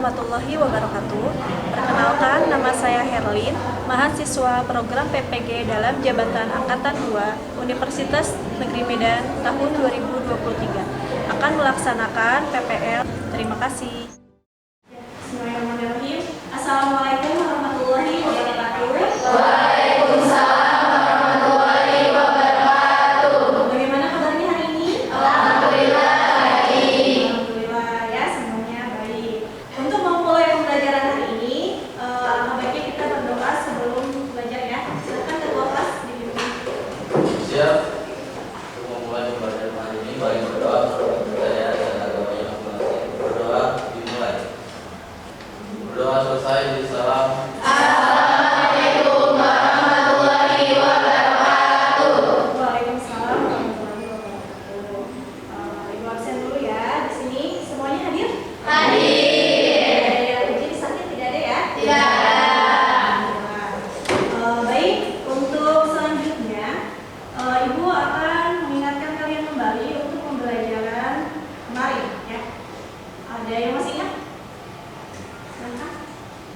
warahmatullahi wabarakatuh. Perkenalkan, nama saya Herlin, mahasiswa program PPG dalam Jabatan Angkatan 2 Universitas Negeri Medan tahun 2023 akan melaksanakan PPL. Terima kasih. Bismillahirrahmanirrahim. Assalamualaikum warahmatullahi wabarakatuh. Waalaikumsalam warahmatullahi wabarakatuh. Bagaimana kabarnya hari ini? Alhamdulillah baik. Alhamdulillah ya, semuanya baik. Untuk memulai pembelajaran hari ini, alangkah baiknya kita berdoa sebelum belajar ya. Silakan ketua kelas dipimpin. Siap. Untuk memulai pembelajaran hari ini, mari berdoa kepada saya dan agama yang masing-masing. Berdoa dimulai. Berdoa selesai di salam. Assalamualaikum warahmatullahi wabarakatuh. Waalaikumsalam warahmatullahi wabarakatuh. Ibu absen dulu ya. Di sini semuanya hadir? Hadir. Ada yang ujian sakit tidak ada ya? Tidak ada. Baik, untuk selanjutnya Ibu akan mengingatkan kalian kembali untuk pembelajaran kemarin ya. Ada yang masih ingat? Silakan.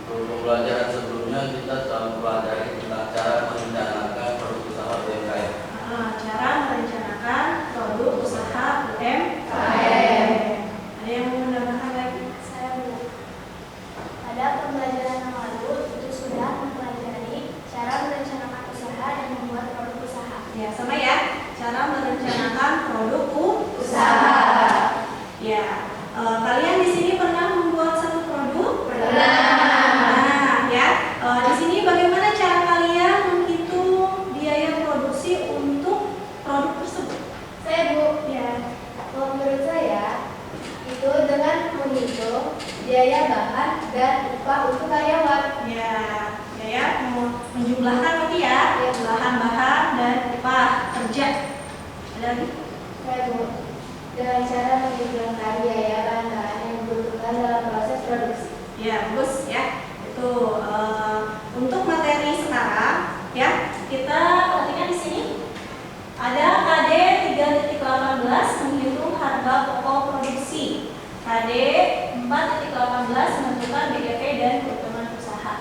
Untuk pembelajaran sebelumnya kita telah mempelajari tentang cara merencanakan produk usaha UMKM. Cara merencanakan produk usaha UMKM. Ada yang mau menambahkan lagi? Saya Bu. Pada pembelajaran yang lalu itu sudah mempelajari cara merencanakan usaha dan membuat produk usaha. Ya, sama ya. Cara merencanakan produk Usaha. Ya, kalian di sini pernah membuat satu produk? Pernah. Nah, ya. Di sini bagaimana cara kalian menghitung biaya produksi untuk produk tersebut? Saya Bu. Ya. Kalau menurut saya itu dengan menghitung biaya bahan dan upah untuk karyawan. Ya, menjumlahkan berarti ya, bahan-bahan dan upah kerja. Ada lagi? Saya Bu. Dengan cara menghilangkan biaya bahan-bahan yang dibutuhkan dalam proses produksi. Ya, bagus ya. Itu untuk materi sekarang ya, kita perhatikan di sini ada KD 3.18 menghitung harga pokok produksi. KD 4.18 menentukan BEP dan keuntungan usaha.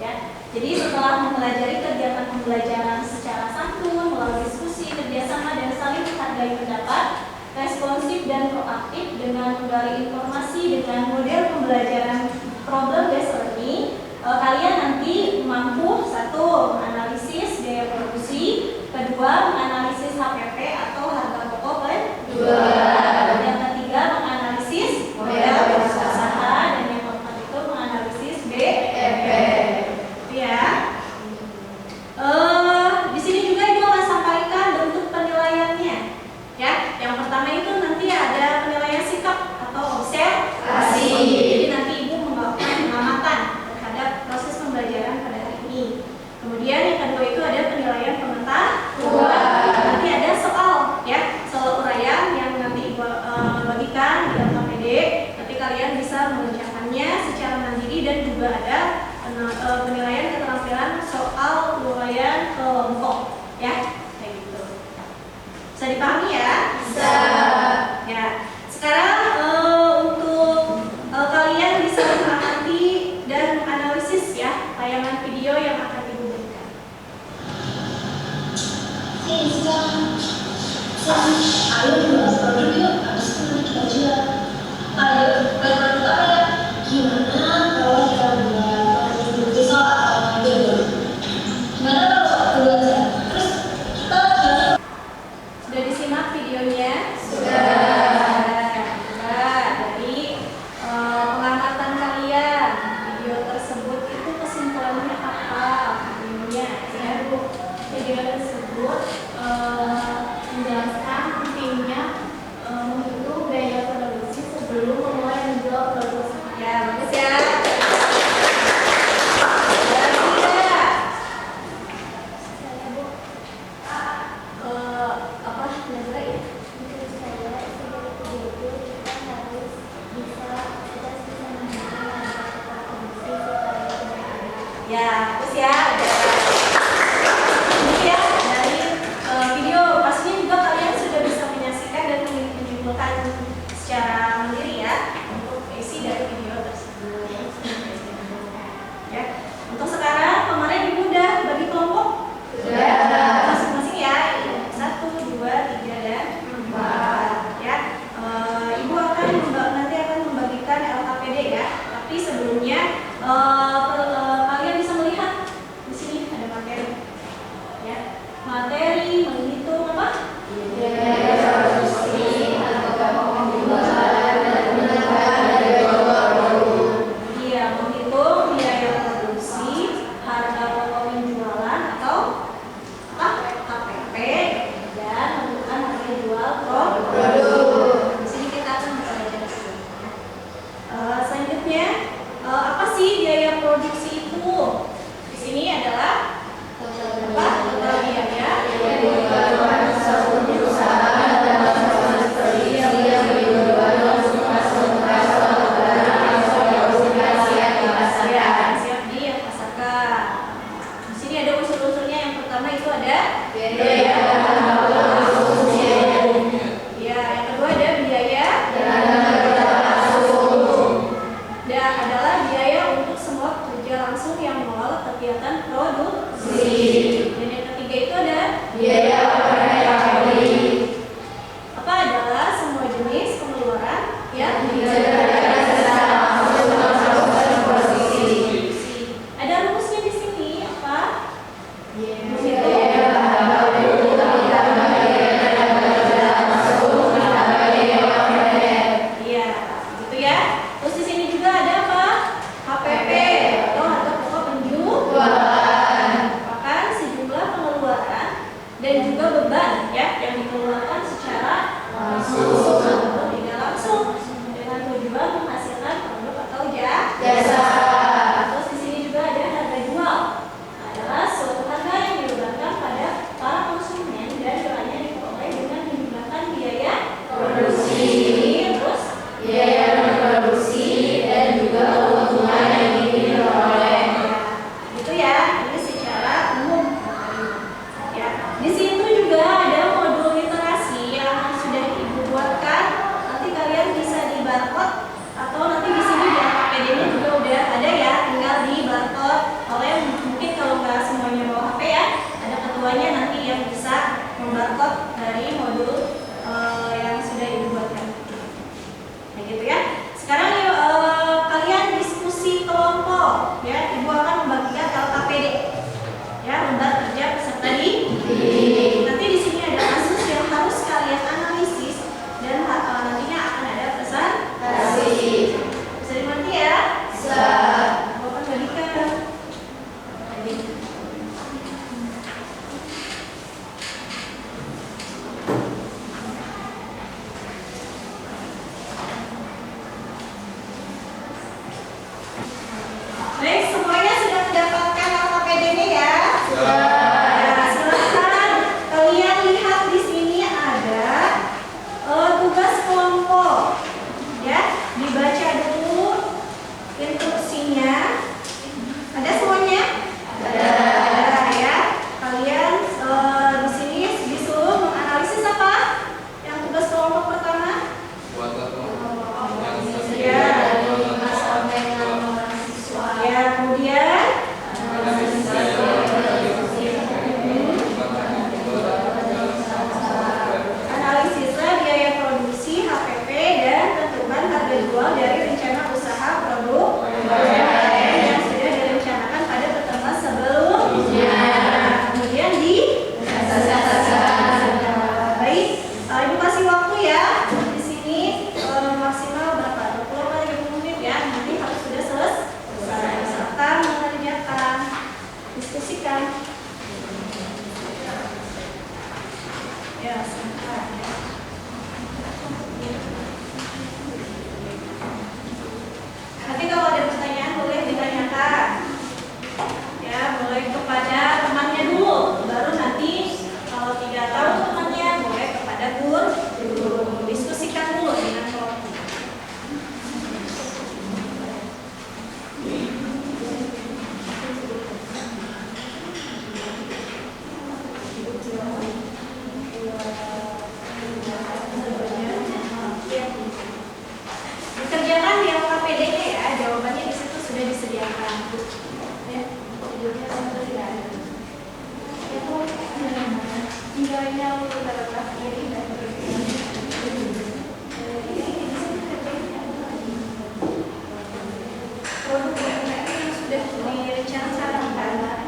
Ya. Jadi setelah mempelajari kegiatan pembelajaran secara santun melalui diskusi, kerjasama dan saling menghargai pendapat, responsif dan proaktif dengan menggali informasi dengan model pembelajaran problem based learning, kalian nanti mampu satu menganalisis biaya produksi, kedua menganalisis HPP atau harga pokok penjualan, yang ketiga menganalisis model usaha, dan yang keempat itu menganalisis BEP. Ya. Di sini juga Ibu akan sampaikan bentuk penilaiannya. Ya, yang pertama itu nanti ada penilaian sikap atau observasi. Jadi nanti Ibu melakukan pengamatan terhadap proses pembelajaran pada hari ini. Kemudian yang kedua itu ada penilaian pengetahuan. Nanti ada soal, ya, soal uraian yang nanti Ibu bagikan di dalam KPD. Nanti kalian bisa mengerjakannya secara mandiri dan juga ada penilaian keterampilan soal uraian kelompok, ya, kayak gitu. Bisa dipahami ya? Bisa. Ya. Sekarang untuk kalian bisa mengamati dan menganalisis ya tayangan video yang akan Ibu berikan. Ayo bahas produk yuk, habis itu nanti kita jual. Ayo, bagaimana ya? Gimana kalau kita buat produk pisau atau mobil? Gimana kalau kedua aja? Terus kita jual. Sudah disimak videonya? Sudah. Nah, dari pengamatan kalian, video tersebut itu kesimpulannya apa? Videonya, ya Bu. Video tersebut menjelaskan pentingnya menghitung biaya produksi sebelum memulai menjual produk. Ya, bagus ya. Dan tidak. Saya Bu. Apa Nazra ya? Menurut saya sebagai itu kita harus bisa menghitung harga produksi supaya tidak ada. Ya, bagus ya. Ini ya dari video. Pastinya juga kalian sudah bisa menyaksikan dan menyimpulkan secara mandiri ya untuk isi dari video tersebut. pertama itu ada biaya ya, yang kedua ada biaya dan adalah biaya untuk semua pekerja langsung yang mengelola kegiatan produksi. Dan yang ketiga itu ada biaya apa adalah semua jenis pengeluaran yang ada rumusnya di sini apa? Iya, gitu ya. Terus di sini juga ada apa? HPP atau harga pokok penjualan. Merupakan sejumlah pengeluaran dan juga beban ya yang dikeluarkan secara langsung atau tidak langsung dengan tujuan menghasilkan produk atau jasa. Terus di sini juga ada harga jual. Adalah suatu harga yang dibebankan pada para konsumen dan nilainya diperoleh dengan menggunakan biaya produksi. Terus biaya produksi dan juga keuntungan yang diperoleh. gitu ya, ini secara umum ya. Di situ juga ada modul literasi yang sudah ibu buatkan. Nanti kalian bisa di barcode atau nanti di sini di AKPD-nya juga udah ada ya, tinggal di barcode. Oleh mungkin kalau nggak semuanya bawa HP ya, ada ketuanya nanti yang bisa membarcode dari modul yang sudah ibu buatkan. Nah gitu ya. Sekarang yuk kalian diskusi kelompok ya. Ibu akan membagikan LKPD ya, lembar kerja peserta didik. Nanti di sini ada kasus yang harus kalian analisis dan nantinya akan ada pesan bisa dimengerti ya. Ibu akan bagikan. Baik, semuanya sudah mendapatkan LKPD-nya ya. Ya, silakan kalian lihat di sini ada tugas kelompok. Ya, dibaca dulu instruksinya. Ada semuanya? Ada ya. Kalian di sini disuruh menganalisis apa? Yang tugas kelompok pertama? Ya, kemudian analisislah biaya produksi, HPP, dan tentukan harga jual dari rencana usaha produk yang sudah direncanakan pada pertemuan sebelumnya. Kemudian di baik, ibu kasih waktu ya. Di sini maksimal berapa? 20 menit ya. Nanti harus sudah selesai serta mengerjakan, diskusikan. Ya, sebentar ya. Nanti kalau ada pertanyaan boleh ditanyakan. Ya, boleh kepada temannya dulu. Baru nanti kalau tidak tahu temannya boleh kepada guru. Diskusikan dulu dengan kelompok. Dikerjakan di LKPD-nya ya, jawabannya di situ sudah disediakan. Ya, judulnya sudah tidak ada. Tinggalnya udah letak kiri dan produk yang sudah direncanakan kan.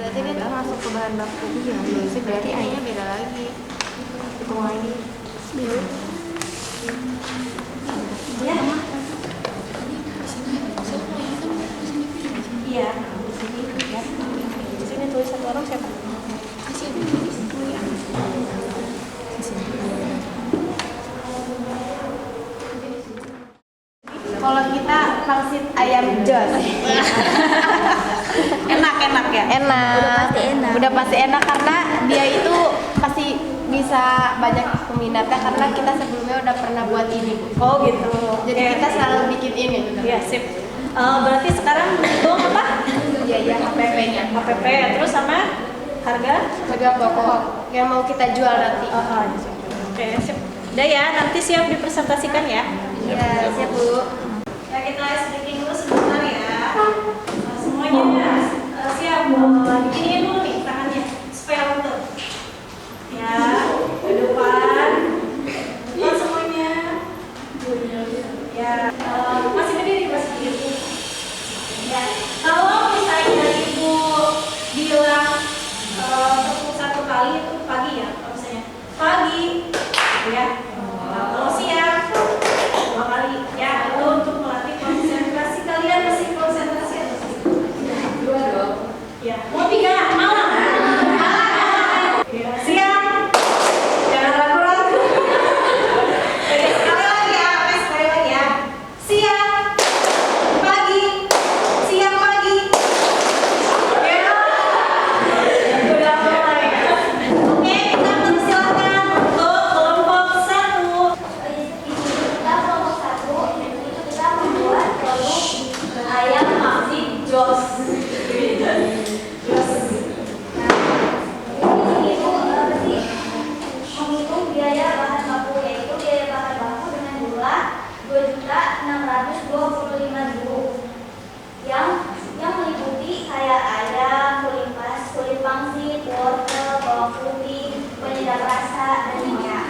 berarti dia termasuk ke bahan baku sih, berarti airnya beda lagi hitungannya. Kalau kita pangsit ayam jos. Enak ya. Udah pasti enak karena dia itu pasti bisa banyak peminatnya karena kita sebelumnya udah pernah buat ini, Bu. Oh gitu. Jadi kita selalu bikin ini. Iya sip. Berarti sekarang hitung apa? Iya, HPP-nya. HPP terus sama harga? Harga pokok yang mau kita jual nanti. Oke, sip. Udah ya, nanti siap dipresentasikan ya. Iya, siap, Bu. Ya kita sedikit dulu sebentar ya. Semuanya siap. Beginiin dulu nih tangannya supaya lentur. Ya, ke depan. Depan semuanya. Ya, masih berdiri. Ya, kalau misalnya Ibu bilang tepuk 1 kali itu pagi ya, kalau misalnya pagi, ya. Kalau siang 2 kali, ya itu untuk melatih konsentrasi kalian. Masih konsentrasi atau dua? Ya, mau 3 malam. Ya, siang, jangan ragu-ragu. Oke, sekali lagi ya, siang, pagi, siang pagi. Ya, udah mulai. Oke, kita persilakan untuk kelompok 1. Kita kelompok 1 itu kita membuat produk Ayam pangsit jos. itu menghitung biaya bahan baku, yaitu biaya bahan baku dengan jumlah 2.625.000 yang meliputi kayak ayam, kulit pangsit, wortel, bawang putih, penyedap rasa, dan minyak.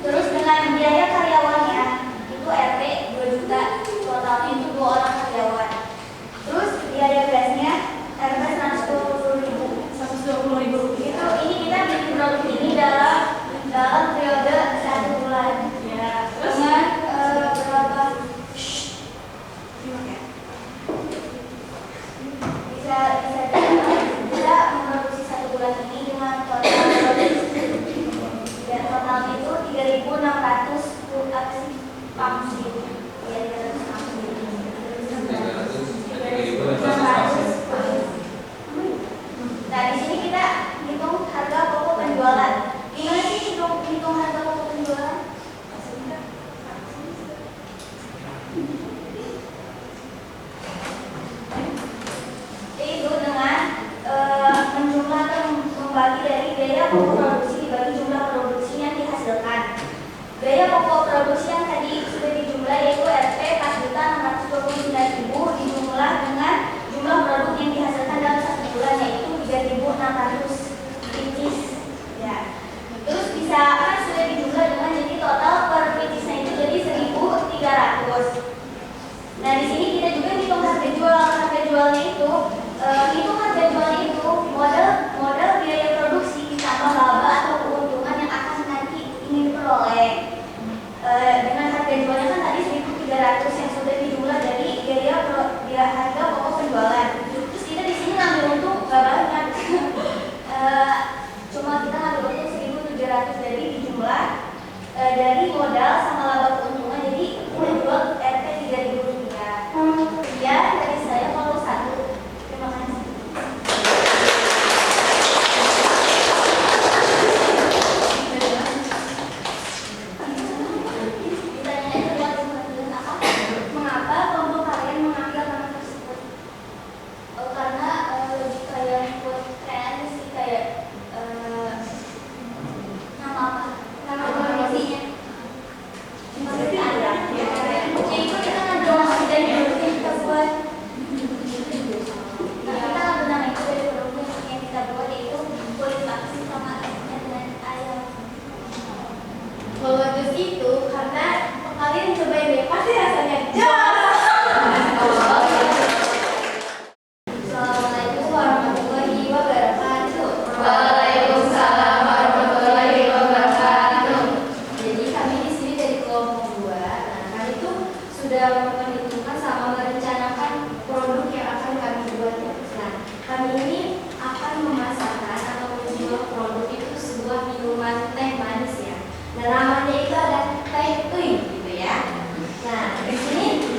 Terus dengan biaya karyawannya itu RT 2 juta, totalnya itu 2 orang karyawan. Terus biaya gasnya RT 120.000 Rp120.000. itu. Ini kita bikin produk ini dalam periode 1 bulan. Ya, terus Dengan berapa bisa memproduksi 1 bulan ini dengan total totalnya itu 3.600 pangsit. Ya, 300 pangsit. 300. Nah, di sini kita hitung harga pokok penjualan. Gimana sih hitung harga pokok penjualan? Itu dengan menjumlah atau membagi dari biaya pokok produksi dibagi jumlah produksi yang dihasilkan. Biaya pokok produksi yang tadi sudah dijumlah yaitu Rp 4.629.000 dijumlah dengan jumlah produk yang dihasilkan dalam 1 bulan yaitu 3.600 pieces. Ya. Terus bisa kan sudah dijumlah dengan jadi total per piecesnya itu jadi 1.300. Nah, di sini kita juga hitung harga jual. Harga jualnya itu modal biaya produksi ditambah laba atau keuntungan yang akan nanti ingin diperoleh. Dengan harga jualnya kan tadi 1.300 yang sudah dijumlah dari biaya harga pokok penjualan. Terus kita di sini ngambil untung nggak banyak. Cuma kita ngambil untung 1.700 dari dijumlah dari modal sama laba keuntungan, jadi kita jual RT 3.000 rupiah. Ya, dari saya kalau 1. Terima kasih. Mengapa kelompok kalian mengambil nama tersebut? Karena lebih kayak buat keren sih, kayak nama apa? Nama organisasinya. Maksudnya ada. Ya itu kita ngambil nama dari produk yang kita buat. Nah, kita ngambil nama itu dari produk yang kita buat yaitu kulit pangsit sama dengan ayam. Kalau jus itu karena kalian cobain deh, pasti rasanya jos. Assalamualaikum warahmatullahi wabarakatuh. Waalaikumsalam warahmatullahi wabarakatuh. Jadi kami di sini dari kelompok 2. Nah, kami itu sudah memperhitungkan sama merencanakan produk yang akan kami buat. Nah, kami ini akan memasarkan atau menjual produk itu sebuah minuman teh manis ya. Nah, namanya itu ada teh uy gitu ya. Nah, di sini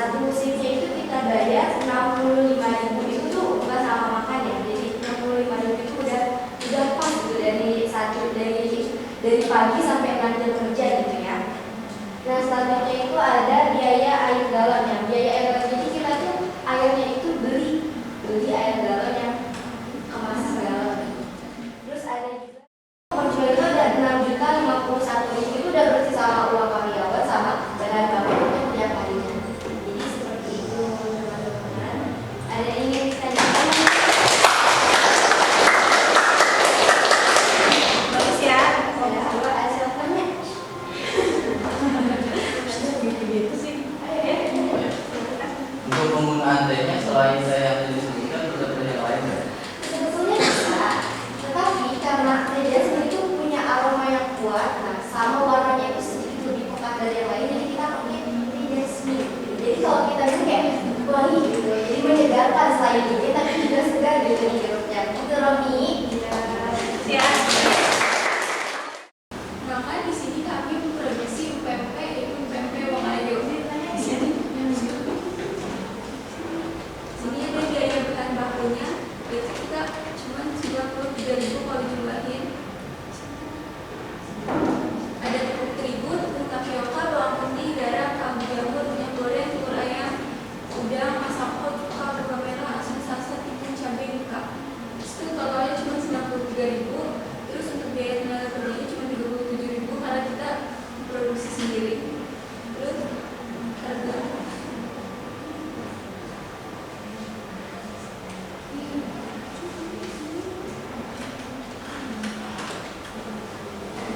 satu musimnya itu kita bayar 65.000, itu tuh bukan sama makan ya. Jadi 65.000 itu udah pas gitu dari pagi sampai 6 jam kerja gitu ya. Nah selanjutnya itu ada biaya air galonnya. Biaya air galon, jadi kita tuh airnya itu beli air galon yang kemasan galon. Terus ada juga penjual itu ada 6.051.000, itu udah bersih sama uang karyawan sama bahan baku untuk tiap harinya. Jadi seperti itu teman-teman. Ada yang ingin ditanyakan? Bagus ya. Ada apa? Ada silakannya. Gitu sih. Untuk penggunaan tehnya selain saya yang tadi sebutkan, sudah ada yang lain nggak? Sebetulnya bisa, tetapi karena teh jasmine itu punya aroma yang kuat, nah sama warnanya itu sedikit lebih pekat dari yang lain, jadi kita pakai teh jasmine. Jadi kalau kita itu kayak wangi gitu, jadi menyegarkan selain ini, tapi juga segar gitu nih jeruknya. Itu Romi. Ya. Maka di sini kami memproduksi UPMP, yaitu UPMP Wangayo. Sini ada biaya bahan bakunya, itu kita cuma 93.000 kalau dijumlahin. Ada tepung terigu, tepung tapioka, bawang putih, garam, kaldu jamur, minyak goreng, telur ayam, udang, masako, cuka, gula merah, asin salsa, timun, cabai, muka. Itu totalnya cuma 93.000. Terus untuk biaya tenaga kerjanya cuma 37.000 karena kita produksi sendiri. Terus harga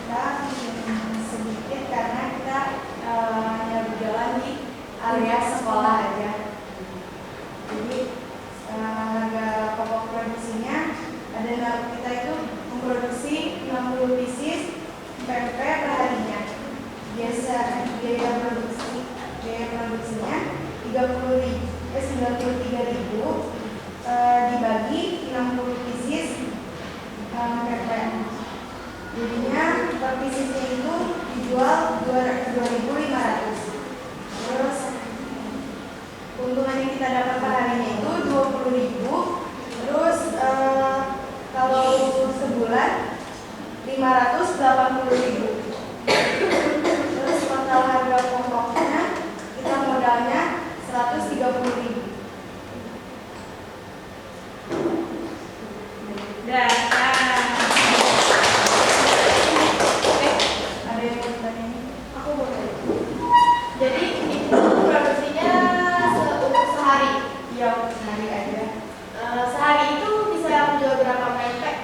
kita sedikit karena kita hanya berjalan di area sekolah aja. Jadi harga pokok produksinya ada, kita itu memproduksi 60 pieces PMP per harinya. Biasa biaya produksinya 93.000 dibagi 60 pieces PMP. Jadinya per piecesnya itu dijual 2.500. Terus keuntungan yang kita dapat per harinya itu 20.000. Terus kalau sebulan 580.000. Terus total harga pokoknya kita modalnya 130.000. Udah. Ada yang mau bertanya? Aku mau tanya. Jadi itu produksinya untuk sehari. Iya, sehari aja. Sehari itu bisa menjual berapa pempek?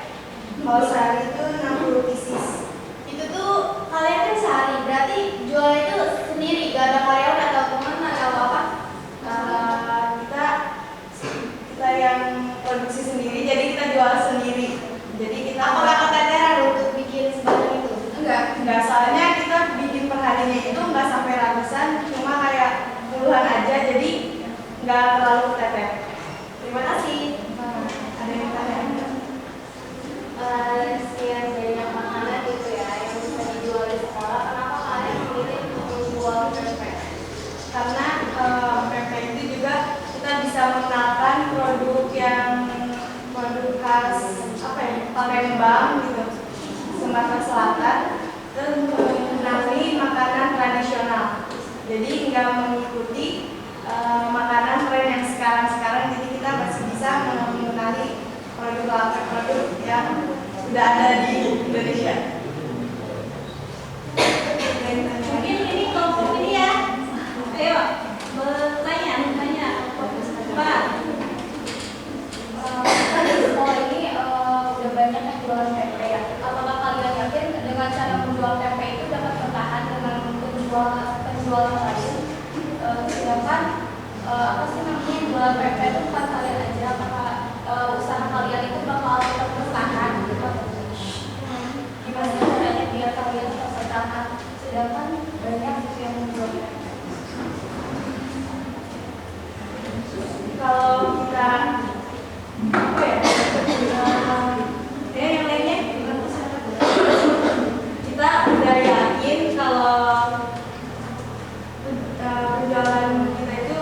Kalau sehari itu 60 pieces. Itu tuh kalian kan sehari, berarti jualnya itu sendiri, gak ada karyawan atau teman atau apa? Kita yang produksi sendiri, jadi kita jual sendiri. Jadi kita Apakah keteteran untuk bikin sebanyak itu? enggak, soalnya kita bikin perharinya itu enggak sampai ratusan, cuma kayak puluhan aja, jadi enggak terlalu keteter. Terima kasih. Ada yang tanya? Sekian banyak makanan gitu ya yang bisa dijual di sekolah. Kenapa kalian memilih untuk menjual pempek? Karena PMP itu juga kita bisa mengenalkan produk khas Palembang gitu, Sumatera Selatan, dan mengenali makanan tradisional. Jadi nggak mengikuti makanan tren yang sekarang, jadi kita masih bisa mengenali produk yang sudah ada di Indonesia. Mungkin ini kelompok ini ya. Ayo, bertanya. Pak. Kan di sekolah ini udah banyak yang jualan pempek ya. Apakah kalian yakin dengan cara menjual pempek itu dapat bertahan dengan penjualan lain? Sedangkan apa sih namanya jualan pempek itu bukan kalian aja, apakah usaha kalian itu bakal tetap bertahan gitu? Gimana sih caranya biar kalian tetap bertahan? Sedangkan banyak yang menjual pempek. Kalau kita yang lainnya kita udah yakin kalau penjualan kita itu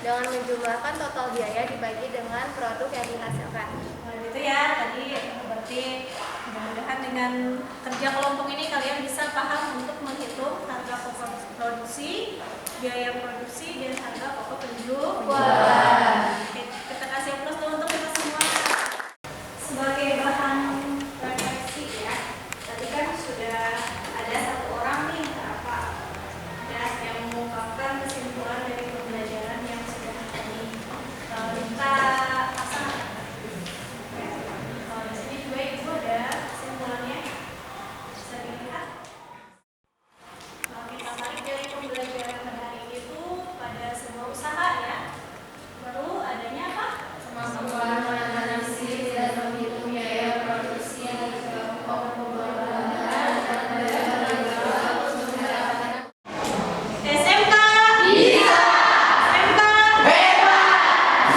dengan menjumlahkan total biaya dibagi dengan produk yang dihasilkan. Nah, gitu ya. Tadi berarti mudah-mudahan dengan kerja kelompok ini kalian bisa paham untuk menghitung harga pokok produksi, biaya produksi, dan harga pokok penjualan. Oke, kita kasih plus dulu untuk kita semua. Sebagai bahan refleksi ya, tadi kan sudah ada satu orang nih, Pak, ya, yang mengungkapkan kesimpulan dari pembelajaran yang sudah kita laksanakan. Kalau di sini juga ibu ada kesimpulannya, bisa dilihat. Kalau kita tarik dari pembelajaran pada hari ini itu pada sebuah usaha ya, baru adanya apa? Kemampuan menganalisis dan menghitung biaya produksi yang pokok penjualan dan beragam untuk mendapatkan SMK bisa, SMK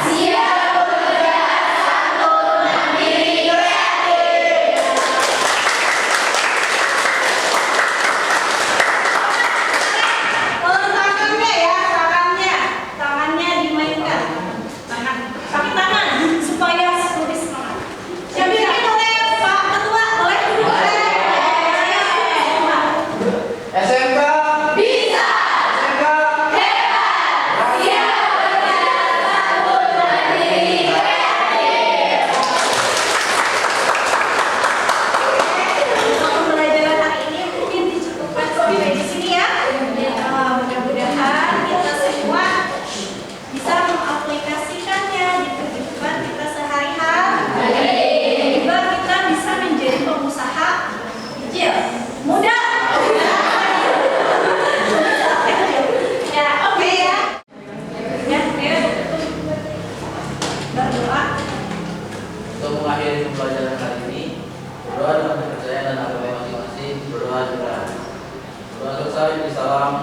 Siap bekerja santun mandiri kreatif. tangannya ya, tangannya dimainkan, pakai tangan supaya lebih semangat. Yang bikin boleh Pak Ketua, boleh? SMK Bisa. SMK Siap bekerja santun mandiri kreatif. Untuk pembelajaran hari ini mungkin dicukupkan sampai di sini ya. Mudah-mudahan kita semua bisa mengaplikasikannya di kehidupan kita sehari-hari. Juga kita bisa menjadi pengusaha kecil, muda. Ya, oke ya. Ya, ayo berdoa. untuk mengakhiri pembelajaran hari ini, berdoa dengan kepercayaan dan agama masing-masing, berdoa juga. Berdoa selesai, salam.